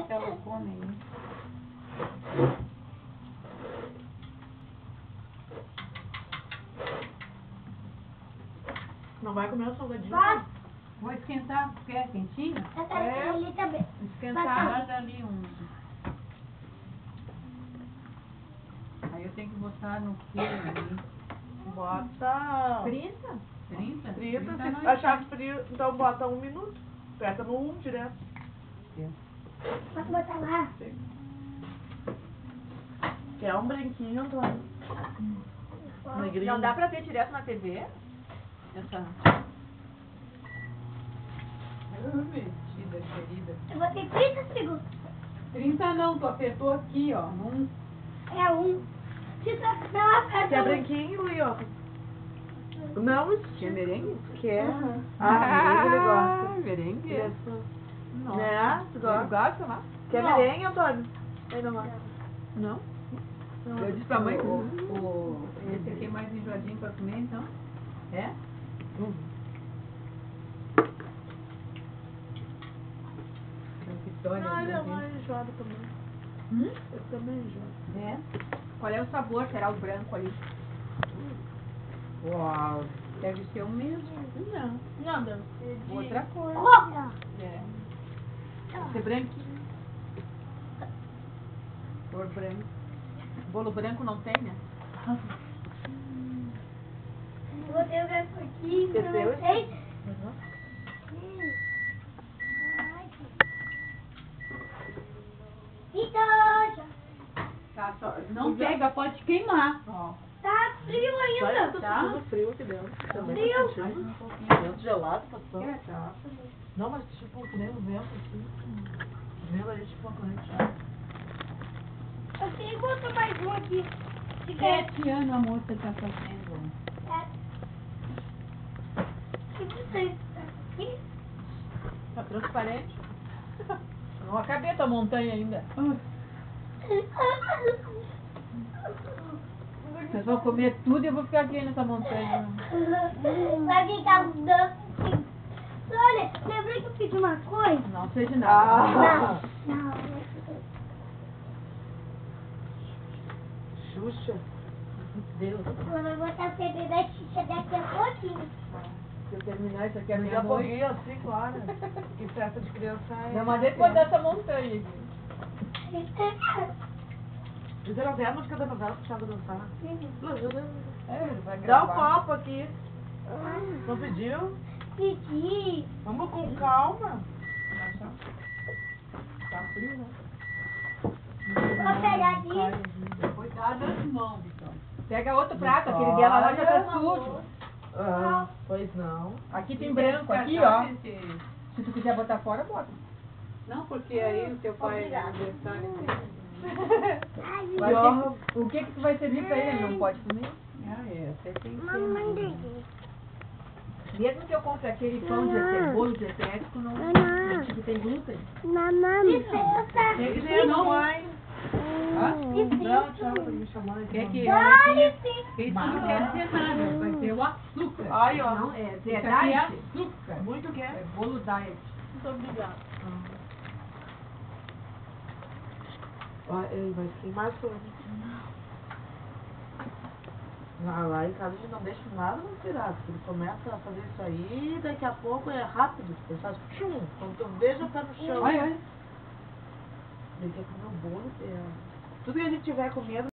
Ela come aí. Não vai comer o salgadinho? Vai. Vou esquentar, quer quentinho? Essa ali também. Esquentar, dá ali um. Aí eu tenho que botar no quilo ali. Bota 30? 30? 30, se não achar frio, então bota 1 minuto. Aperta no 1 direto. Pode botar lá. Quer um branquinho, Antônio? Negrinho. Não dá pra ver direto na TV? Essa. Metida, querida. Eu botei 30 segundos. 30 não, tu apertou aqui, ó. É um. Se tu não aperta Quer um. branquinho, Lio? Não, Quer merengue? quer. Ah, ele gosta. Merengue? Isso. Nossa. Né? Tu Ele gosta? gosta lá? Quer Não. merengue, Antônio? Ele não gosta. Não. Eu disse pra mãe que esse aqui é mais enjoadinho pra comer, então. É? Vitória, Não, ele é né? mais enjoado também. Eu também enjoado. É? Qual é o sabor? Será o branco ali? Uau. Deve ser o mesmo. Não. Não, deve ser de... Outra cor. Opa! É. Deve ser branquinho. Cor branca. Bolo branco não tem, né? Eu botei o gato aqui. Esqueceu esse? Ei. Então, Tá, só, não pega, pode queimar. Ó. tá frio Vai, eu ainda. tô Tá? sentindo frio aqui dentro. Também Frio. tô sentindo. Vento gelado passando. É, tá. Não, mas tipo, que nem o vento assim. Vendo ali, tipo, uma corrente. Eu tenho que botar mais um aqui. Se quer. 7 anos a moça tá fazendo. Que você tá aqui? Tá transparente. Não acabei a tua montanha ainda. Vocês vão comer tudo e eu vou ficar aqui nessa montanha. Vai ficar os doces. Olha, lembrei que eu pedi uma coisa? Não seja nada. Não. Xuxa. Deus. Eu vou botar o CD da Xixa daqui a pouquinho. Se eu terminar isso aqui à Daqui a meia-noite. pouquinho, assim, claro. Que festa de criança é... Não mandei depois dessa montanha aqui. Você não vê a música da novela que estava dançando? É, ele vai Dá um gravar. copo aqui. Não pediu? Pedi. Vamos com calma. Tá frio, né? Vou pegar aqui. Cuidado das mãos, então. Pega outro prato, aquele dela lá já tá Olha. sujo. Ah, pois não. Aqui tem branco, aqui ó. Se tu quiser botar fora, bota. Não, porque aí o teu pai é aniversário dele. Vai ter- O que que tu vai servir pra ele? Ele não pode comer? Ah, é, até tem que Mamãe. Mesmo que eu compre aquele pão de bolo dietético, não que tem glúten. Licença. Tem que Nem ser, a não. mamãe. Não, tchau, Licença. tá me chamando aqui. Quer que Dá isso licença. não quer dizer nada, vai ser o açúcar. Ai, ó. Não, é Isso aqui é verdade. açúcar. Muito que É é? bolo diet. Muito obrigada. Ó, ele vai queimar tudo. Lá em casa a gente não deixa nada no pirata. Ele começa a fazer isso aí e daqui a pouco é rápido. Ele faz tchum. Quando tu vê já tá no chão. Olha, olha. Ele quer comer o bolo dela. Tudo que a gente tiver comendo.